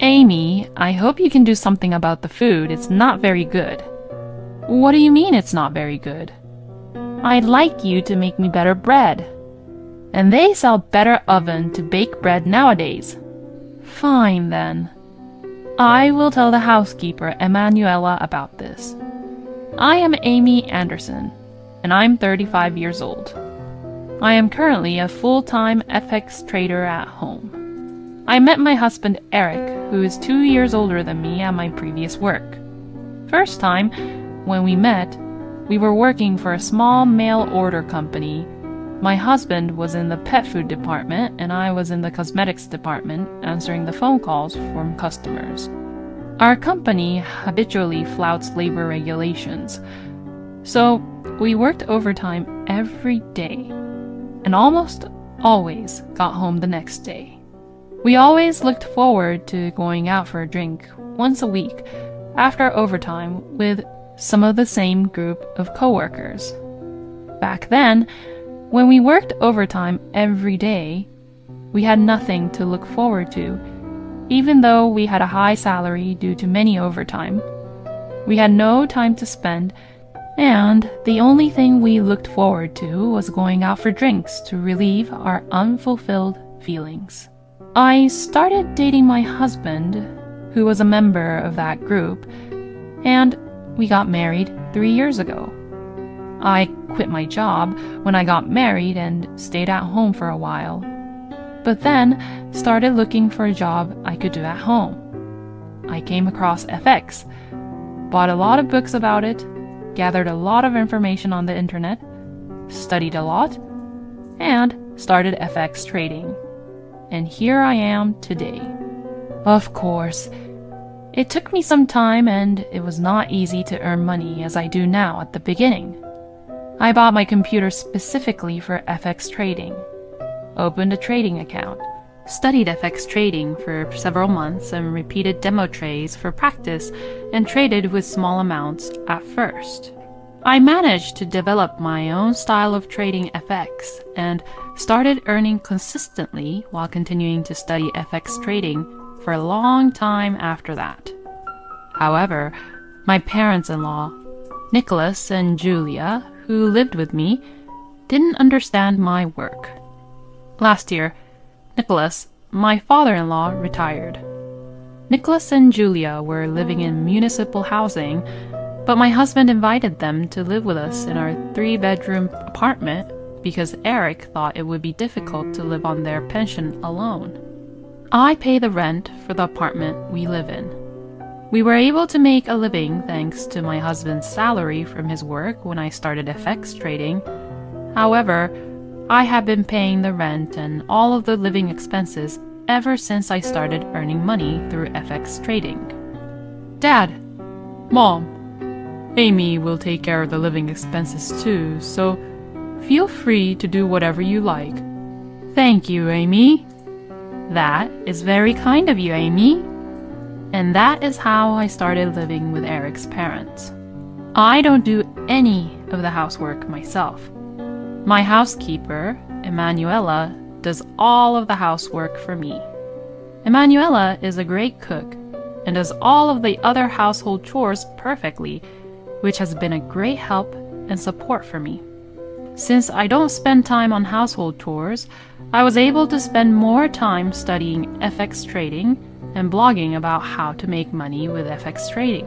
Amy, I hope you can do something about the food. It's not very good. What do you mean it's not very good? I'd like you to make me better bread. And they sell better oven to bake bread nowadays. Fine then. I will tell the housekeeper, Emanuela, about this. I am Amy Anderson, and I'm 35 years old. I am currently a full-time FX trader at home. I met my husband Eric, who is 2 years older than me at my previous work. First time, when we met, we were working for a small mail order company. My husband was in the pet food department and I was in the cosmetics department answering the phone calls from customers. Our company habitually flouts labor regulations, so we worked overtime every day and almost always got home the next day. We always looked forward to going out for a drink once a week after overtime with some of the same group of coworkers. Back then, when we worked overtime every day, we had nothing to look forward to. Even though we had a high salary due to many overtime, we had no time to spend, and the only thing we looked forward to was going out for drinks to relieve our unfulfilled feelings. I started dating my husband, who was a member of that group, and we got married 3 years ago. I quit my job when I got married and stayed at home for a while, but then started looking for a job I could do at home. I came across FX, bought a lot of books about it, gathered a lot of information on the internet, studied a lot, and started FX trading. And here I am today. Of course, it took me some time and it was not easy to earn money as I do now at the beginning. I bought my computer specifically for FX trading, opened a trading account, studied FX trading for several months and repeated demo trades for practice and traded with small amounts at first. I managed to develop my own style of trading FX and started earning consistently while continuing to study FX trading for a long time after that. However, my parents-in-law, Nicholas and Julia, who lived with me, didn't understand my work. Last year, Nicholas, my father-in-law, retired. Nicholas and Julia were living in municipal housing, but my husband invited them to live with us in our 3-bedroom apartment because Eric thought it would be difficult to live on their pension alone. I pay the rent for the apartment we live in. We were able to make a living thanks to my husband's salary from his work when I started FX trading. However, I have been paying the rent and all of the living expenses ever since I started earning money through FX trading. Dad, Mom, Amy will take care of the living expenses too, so feel free to do whatever you like. Thank you, Amy. That is very kind of you, Amy. And that is how I started living with Eric's parents. I don't do any of the housework myself. My housekeeper, Emanuela, does all of the housework for me. Emanuela is a great cook and does all of the other household chores perfectly, which has been a great help and support for me. Since I don't spend time on household chores, I was able to spend more time studying FX trading and blogging about how to make money with FX trading.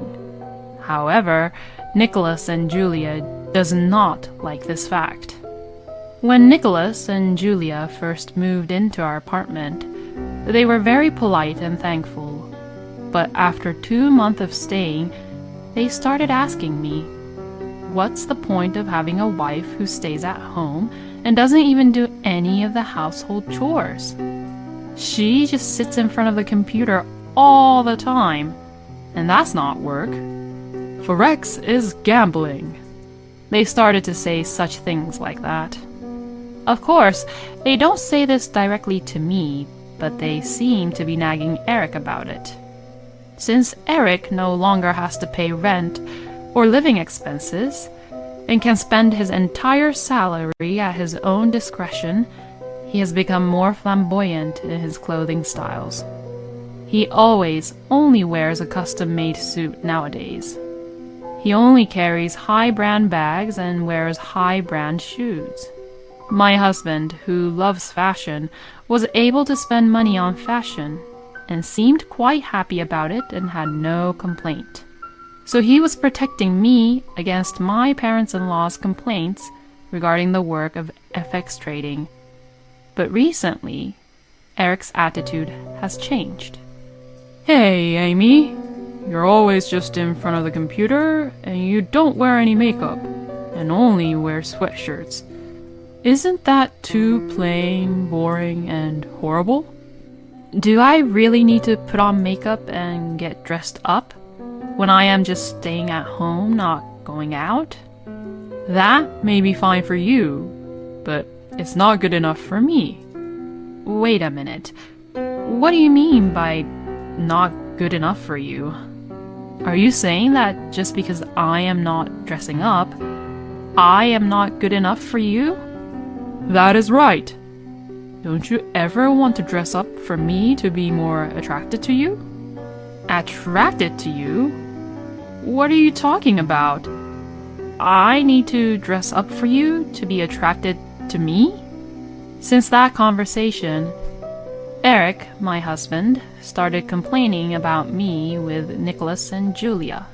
However, Nicholas and Julia does not like this fact. When Nicholas and Julia first moved into our apartment, they were very polite and thankful. But after 2 months of staying, they started asking me, what's the point of having a wife who stays at home and doesn't even do any of the household chores? She just sits in front of the computer all the time, and that's not work. Forex is gambling. They started to say such things like that. Of course, they don't say this directly to me, but they seem to be nagging Eric about it. Since Eric no longer has to pay rent or living expenses and can spend his entire salary at his own discretion, he has become more flamboyant in his clothing styles. He always only wears a custom-made suit nowadays. He only carries high-brand bags and wears high-brand shoes. My husband, who loves fashion, was able to spend money on fashion and seemed quite happy about it and had no complaint. So he was protecting me against my parents-in-law's complaints regarding the work of FX trading. But recently, Eric's attitude has changed. "Hey, Amy, you're always just in front of the computer and you don't wear any makeup and only wear sweatshirts. Isn't that too plain, boring, and horrible? Do I really need to put on makeup and get dressed up when I am just staying at home, not going out? That may be fine for you, but it's not good enough for me." Wait a minute. What do you mean by not good enough for you? Are you saying that just because I am not dressing up, I am not good enough for you? That is right. Don't you ever want to dress up for me to be more attracted to you? Attracted to you? What are you talking about? I need to dress up for you to be attracted to me? Since that conversation, Eric, my husband, started complaining about me with Nicholas and Julia.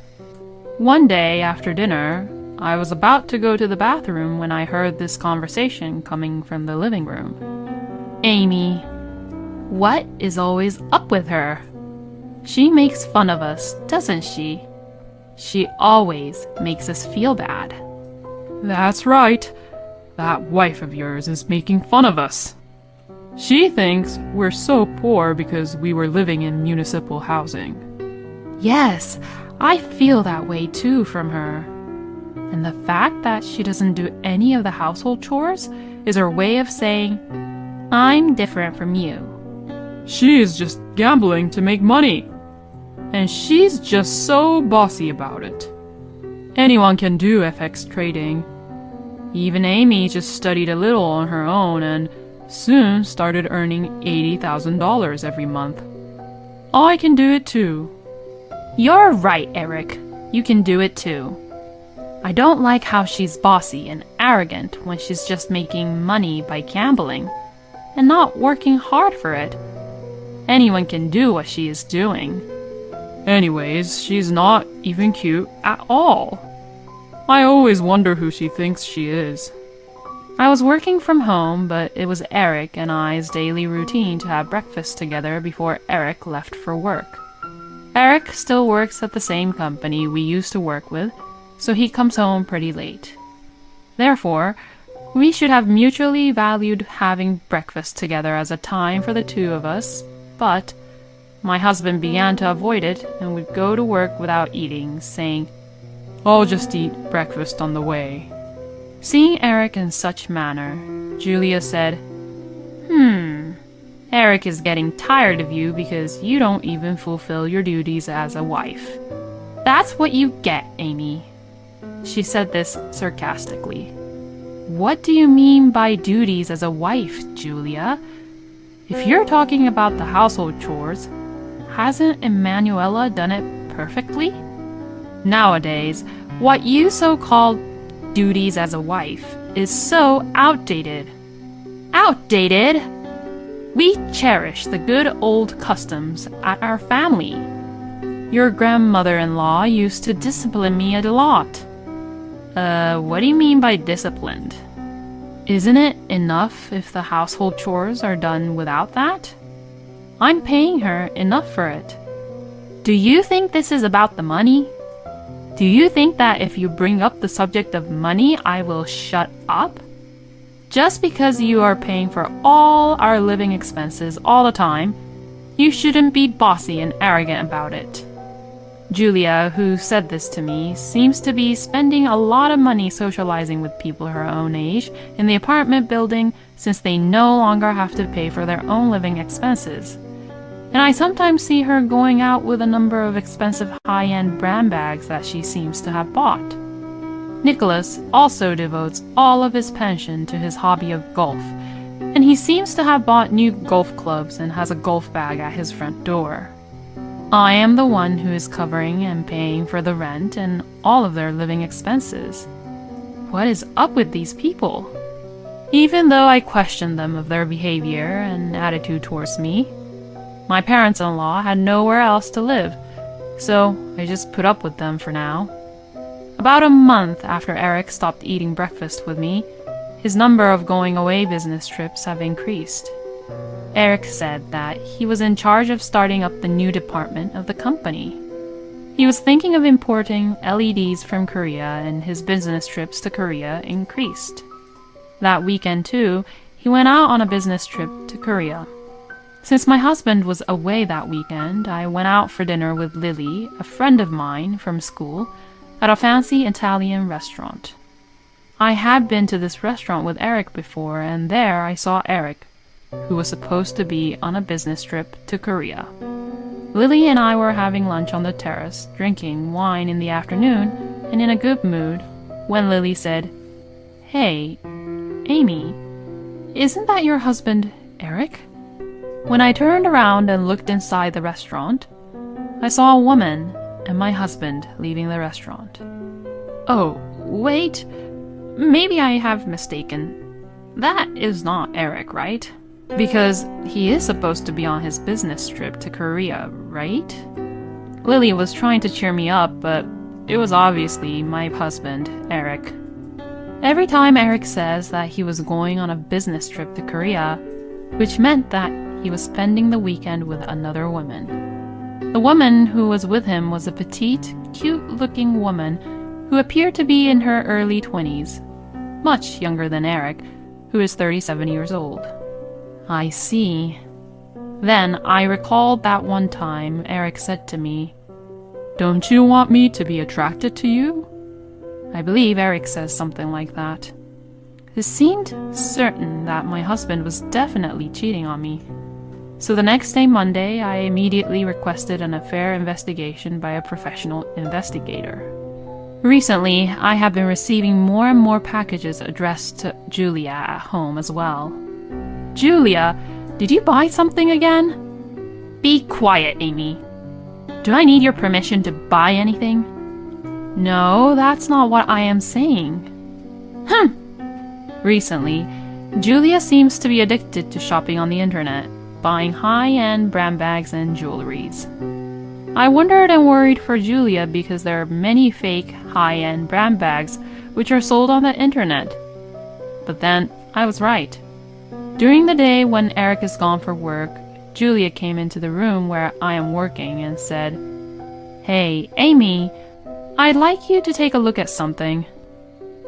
One day after dinner, I was about to go to the bathroom when I heard this conversation coming from the living room. "Amy, what is always up with her? She makes fun of us, doesn't she? She always makes us feel bad." "That's right. That wife of yours is making fun of us. She thinks we're so poor because we were living in municipal housing." Yes, I feel that way too from her. And the fact that she doesn't do any of the household chores is her way of saying, "I'm different from you." She is just gambling to make money. And she's just so bossy about it. Anyone can do FX trading. Even Amy just studied a little on her own and soon started earning $80,000 every month. I can do it too. You're right, Eric. You can do it too. I don't like how she's bossy and arrogant when she's just making money by gambling and not working hard for it. Anyone can do what she is doing. Anyways, she's not even cute at all. I always wonder who she thinks she is. I was working from home, but it was Eric and I's daily routine to have breakfast together before Eric left for work. Eric still works at the same company we used to work with, so he comes home pretty late. Therefore, we should have mutually valued having breakfast together as a time for the two of us, but my husband began to avoid it and would go to work without eating, saying, "I'll just eat breakfast on the way." Seeing Eric in such manner, Julia said, Eric is getting tired of you because you don't even fulfill your duties as a wife. That's what you get, Amy." She said this sarcastically. "What do you mean by duties as a wife, Julia? If you're talking about the household chores, hasn't Emanuela done it perfectly? Nowadays, what you so-called duties as a wife is so outdated." Outdated? We cherish the good old customs at our family. Your grandmother-in-law used to discipline me a lot. What do you mean by disciplined? Isn't it enough if the household chores are done without that? I'm paying her enough for it. Do you think this is about the money? Do you think that if you bring up the subject of money, I will shut up? Just because you are paying for all our living expenses all the time, you shouldn't be bossy and arrogant about it. Julia, who said this to me, seems to be spending a lot of money socializing with people her own age in the apartment building since they no longer have to pay for their own living expenses. And I sometimes see her going out with a number of expensive high-end brand bags that she seems to have bought. Nicholas also devotes all of his pension to his hobby of golf, and he seems to have bought new golf clubs and has a golf bag at his front door. I am the one who is covering and paying for the rent and all of their living expenses. What is up with these people? Even though I questioned them of their behavior and attitude towards me, my parents-in-law had nowhere else to live, so I just put up with them for now. About a month after Eric stopped eating breakfast with me, his number of going-away business trips have increased. Eric said that he was in charge of starting up the new department of the company. He was thinking of importing LEDs from Korea, and his business trips to Korea increased. That weekend, too, he went out on a business trip to Korea. Since my husband was away that weekend, I went out for dinner with Lily, a friend of mine from school, at a fancy Italian restaurant. I had been to this restaurant with Eric before, and there I saw Eric, who was supposed to be on a business trip to Korea. Lily and I were having lunch on the terrace, drinking wine in the afternoon, and in a good mood, when Lily said, "Hey, Amy, isn't that your husband, Eric?" When I turned around and looked inside the restaurant, I saw a woman and my husband leaving the restaurant. Oh, wait, maybe I have mistaken. That is not Eric, right? Because he is supposed to be on his business trip to Korea, right? Lily was trying to cheer me up, but it was obviously my husband, Eric. Every time Eric says that he was going on a business trip to Korea, which meant that he was spending the weekend with another woman. The woman who was with him was a petite, cute-looking woman who appeared to be in her early 20s, much younger than Eric, who is 37 years old. I see. Then I recalled that one time Eric said to me, "Don't you want me to be attracted to you?" I believe Eric says something like that. It seemed certain that my husband was definitely cheating on me. So the next day, Monday, I immediately requested an affair investigation by a professional investigator. Recently, I have been receiving more and more packages addressed to Julia at home as well. "Julia, did you buy something again?" "Be quiet, Amy. Do I need your permission to buy anything?" "No, that's not what I am saying." Recently, Julia seems to be addicted to shopping on the internet, buying high-end brand bags and jewelries. I wondered and worried for Julia because there are many fake high-end brand bags which are sold on the internet. But then, I was right. During the day when Eric is gone for work, Julia came into the room where I am working and said, "Hey, Amy, I'd like you to take a look at something."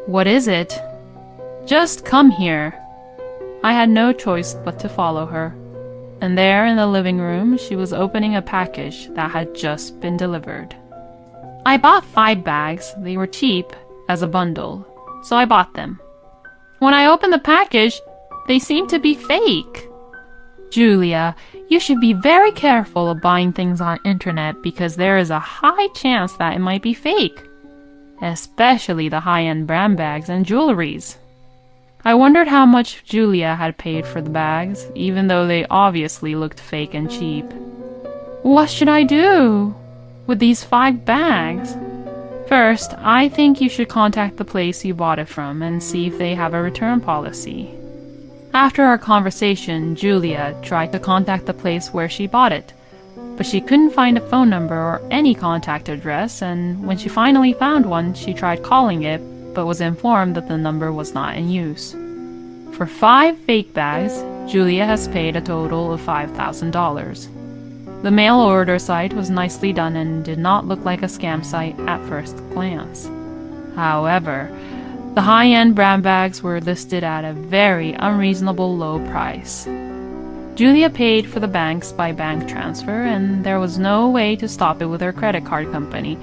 "What is it?" "Just come here." I had no choice but to follow her. And there in the living room, she was opening a package that had just been delivered. I bought 5 bags. They were cheap as a bundle, so I bought them. When I opened the package, they seemed to be fake. "Julia, you should be very careful of buying things on internet because there is a high chance that it might be fake, especially the high-end brand bags and jewelries." I wondered how much Julia had paid for the bags, even though they obviously looked fake and cheap. "What should I do with these 5 bags?" "First, I think you should contact the place you bought it from and see if they have a return policy." After our conversation, Julia tried to contact the place where she bought it, but she couldn't find a phone number or any contact address, and when she finally found one, she tried calling it, but was informed that the number was not in use. For 5 fake bags, Julia has paid a total of $5,000. The mail order site was nicely done and did not look like a scam site at first glance. However, the high-end brand bags were listed at a very unreasonable low price. Julia paid for the bags by bank transfer, and there was no way to stop it with her credit card company,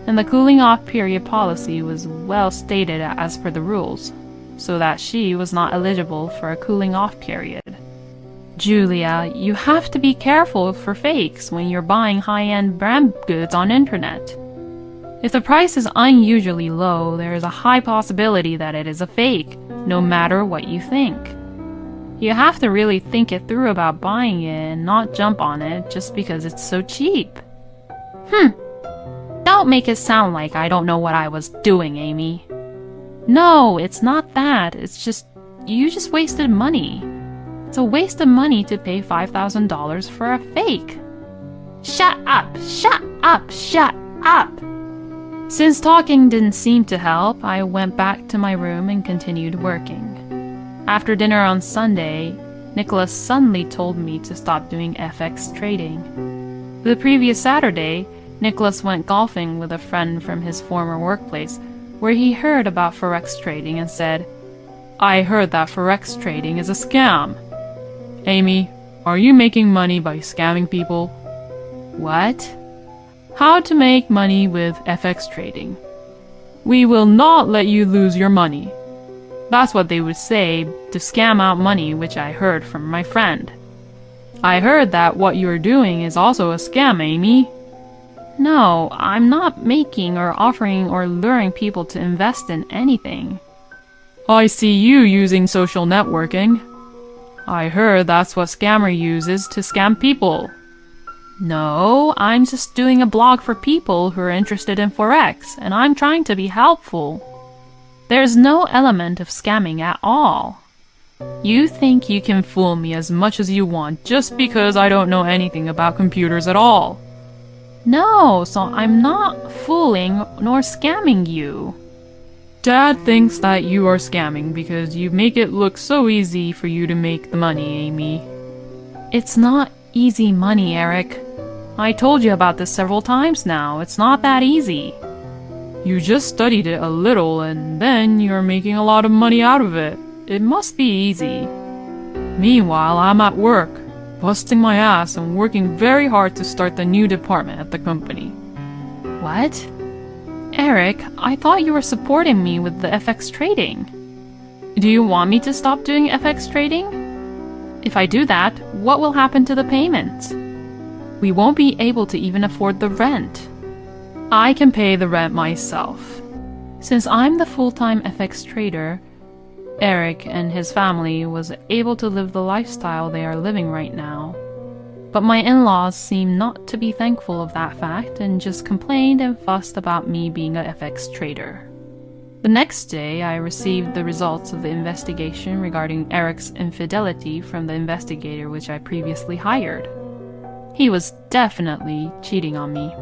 and the cooling-off period policy was well stated as per the rules, so that she was not eligible for a cooling-off period. "Julia, you have to be careful for fakes when you're buying high-end brand goods on internet. If the price is unusually low, there is a high possibility that it is a fake, no matter what you think. You have to really think it through about buying it and not jump on it just because it's so cheap." Don't make it sound like I don't know what I was doing, Amy. No, it's not that. It's just, you just wasted money. It's a waste of money to pay $5,000 for a fake. Shut up, shut up, shut up. Since talking didn't seem to help, I went back to my room and continued working. After dinner on Sunday, Nicholas suddenly told me to stop doing FX trading. The previous Saturday, Nicholas went golfing with a friend from his former workplace, where he heard about Forex trading and said, "I heard that Forex trading is a scam." Amy, are you making money by scamming people? What? How to make money with FX trading. We will not let you lose your money. That's what they would say to scam out money, which I heard from my friend. I heard that what you're doing is also a scam, Amy. No, I'm not making or offering or luring people to invest in anything. I see you using social networking. I heard that's what scammer uses to scam people. No, I'm just doing a blog for people who are interested in Forex, and I'm trying to be helpful. There's no element of scamming at all. You think you can fool me as much as you want just because I don't know anything about computers at all. No, so I'm not fooling nor scamming you. Dad thinks that you are scamming because you make it look so easy for you to make the money, Amy. It's not easy money, Eric. I told you about this several times now. It's not that easy. You just studied it a little and then you're making a lot of money out of it. It must be easy. Meanwhile, I'm at work, busting my ass and working very hard to start the new department at the company. What? Eric, I thought you were supporting me with the FX trading. Do you want me to stop doing FX trading? If I do that, what will happen to the payments? We won't be able to even afford the rent. I can pay the rent myself. Since I'm the full-time FX trader, Eric and his family was able to live the lifestyle they are living right now. But my in-laws seemed not to be thankful of that fact and just complained and fussed about me being a FX trader. The next day, I received the results of the investigation regarding Eric's infidelity from the investigator which I previously hired. He was definitely cheating on me.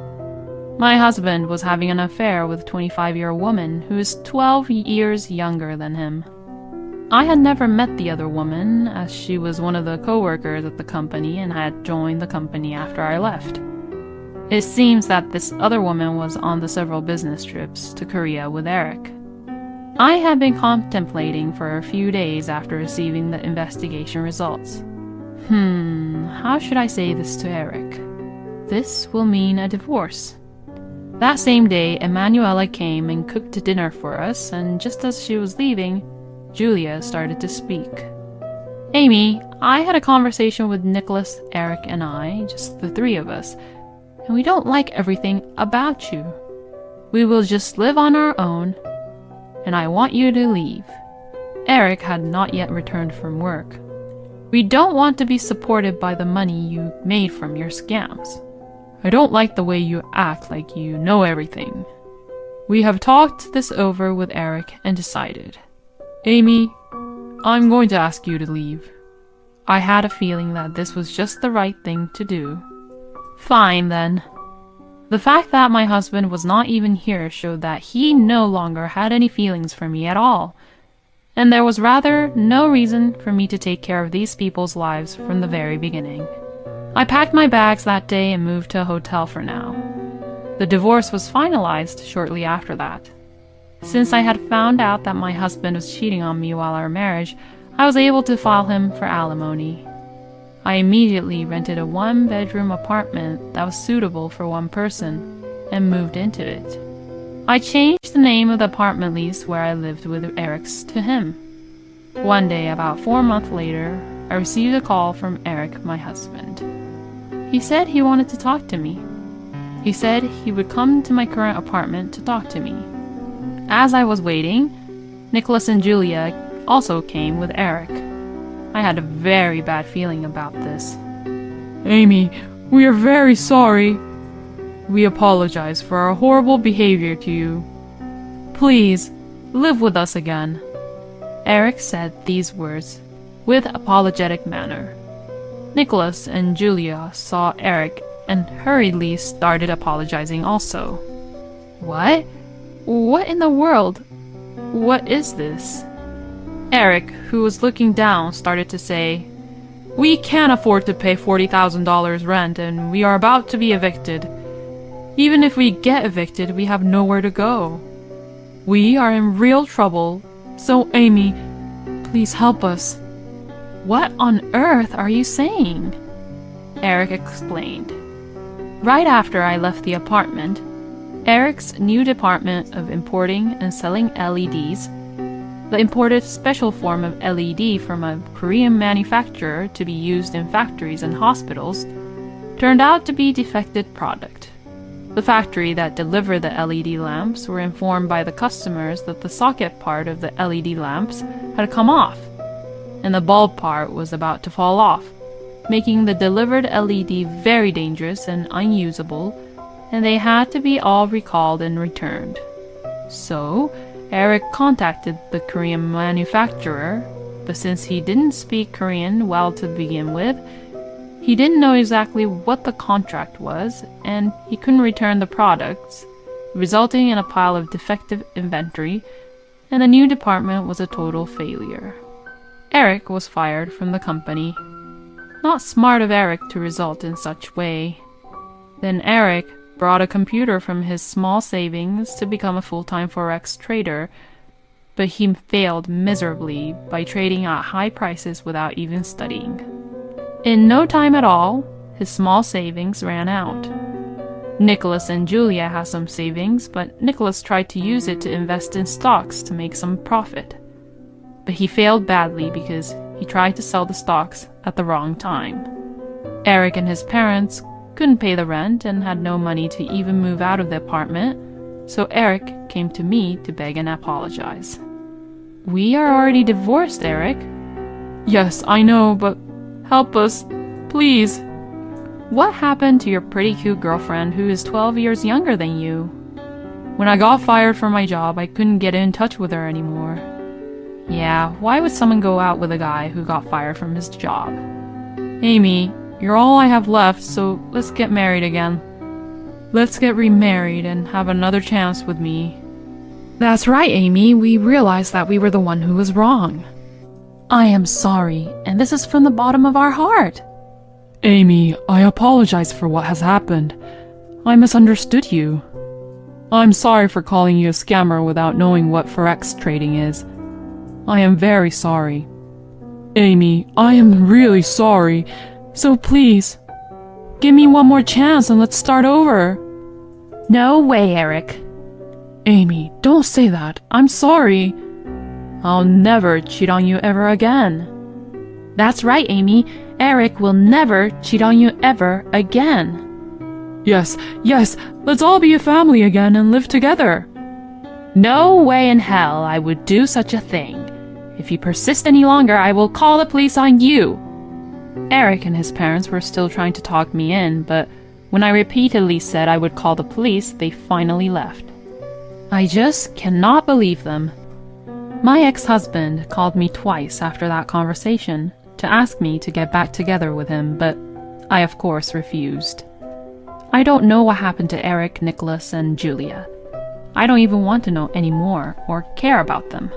My husband was having an affair with a 25-year-old woman who is 12 years younger than him. I had never met the other woman, as she was one of the co-workers at the company and had joined the company after I left. It seems that this other woman was on the several business trips to Korea with Eric. I had been contemplating for a few days after receiving the investigation results. How should I say this to Eric? This will mean a divorce. That same day, Emanuela came and cooked dinner for us, and just as she was leaving, Julia started to speak. Amy, I had a conversation with Nicholas, Eric, and I, just the three of us, and we don't like everything about you. We will just live on our own, and I want you to leave. Eric had not yet returned from work. We don't want to be supported by the money you made from your scams. I don't like the way you act like you know everything. We have talked this over with Eric and decided. Amy, I'm going to ask you to leave. I had a feeling that this was just the right thing to do. Fine, then. The fact that my husband was not even here showed that he no longer had any feelings for me at all, and there was rather no reason for me to take care of these people's lives from the very beginning. I packed my bags that day and moved to a hotel for now. The divorce was finalized shortly after that. Since I had found out that my husband was cheating on me while our marriage, I was able to file him for alimony. I immediately rented a one-bedroom apartment that was suitable for one person and moved into it. I changed the name of the apartment lease where I lived with Eric's to him. One day, about 4 months later, I received a call from Eric, my husband. He said he wanted to talk to me. He said he would come to my current apartment to talk to me. As I was waiting, Nicholas and Julia also came with Eric. I had a very bad feeling about this. Amy, we are very sorry. We apologize for our horrible behavior to you. Please, live with us again." Eric said these words with apologetic manner. Nicholas and Julia saw Eric and hurriedly started apologizing also. "What? What in the world? What is this?" Eric, who was looking down, started to say, "We can't afford to pay $40,000 rent and we are about to be evicted. Even if we get evicted, we have nowhere to go. We are in real trouble, so Amy, please help us." "What on earth are you saying?" Eric explained. Right after I left the apartment, Eric's new department of importing and selling LEDs, the imported special form of LED from a Korean manufacturer to be used in factories and hospitals, turned out to be defective product. The factory that delivered the LED lamps were informed by the customers that the socket part of the LED lamps had come off, and the bulb part was about to fall off, making the delivered LED very dangerous and unusable, and they had to be all recalled and returned. So, Eric contacted the Korean manufacturer, but since he didn't speak Korean well to begin with, he didn't know exactly what the contract was, and he couldn't return the products, resulting in a pile of defective inventory, and the new department was a total failure. Eric was fired from the company. Not smart of Eric to result in such way. Then Eric brought a computer from his small savings to become a full-time Forex trader, but he failed miserably by trading at high prices without even studying. In no time at all, his small savings ran out. Nicholas and Julia had some savings, but Nicholas tried to use it to invest in stocks to make some profit. But he failed badly because he tried to sell the stocks at the wrong time. Eric and his parents couldn't pay the rent and had no money to even move out of the apartment, so Eric came to me to beg and apologize. "We are already divorced, Eric." "Yes, I know, but help us, please." "What happened to your pretty cute girlfriend who is 12 years younger than you?" "When I got fired from my job, I couldn't get in touch with her anymore." "Yeah, why would someone go out with a guy who got fired from his job?" "Amy, you're all I have left, so let's get married again. Let's get remarried and have another chance with me." "That's right, Amy, we realized that we were the one who was wrong. I am sorry, and this is from the bottom of our heart." "Amy, I apologize for what has happened. I misunderstood you. I'm sorry for calling you a scammer without knowing what Forex trading is. I am very sorry." "Amy, I am really sorry. So please, give me one more chance and let's start over." "No way, Eric." "Amy, don't say that. I'm sorry." "I'll never cheat on you ever again." "That's right, Amy. Eric will never cheat on you ever again." Yes, let's all be a family again and live together." "No way in hell I would do such a thing. If you persist any longer, I will call the police on you." Eric and his parents were still trying to talk me in, but when I repeatedly said I would call the police, they finally left. I just cannot believe them. My ex-husband called me twice after that conversation to ask me to get back together with him, but I of course refused. I don't know what happened to Eric, Nicholas, and Julia. I don't even want to know anymore or care about them.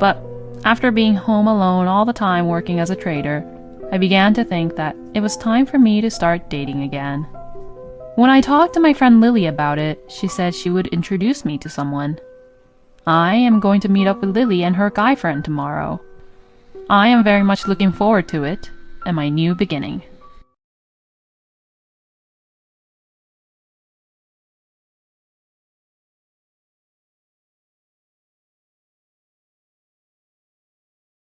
But after being home alone all the time working as a trader, I began to think that it was time for me to start dating again. When I talked to my friend Lily about it, she said she would introduce me to someone. I am going to meet up with Lily and her guy friend tomorrow. I am very much looking forward to it and my new beginning.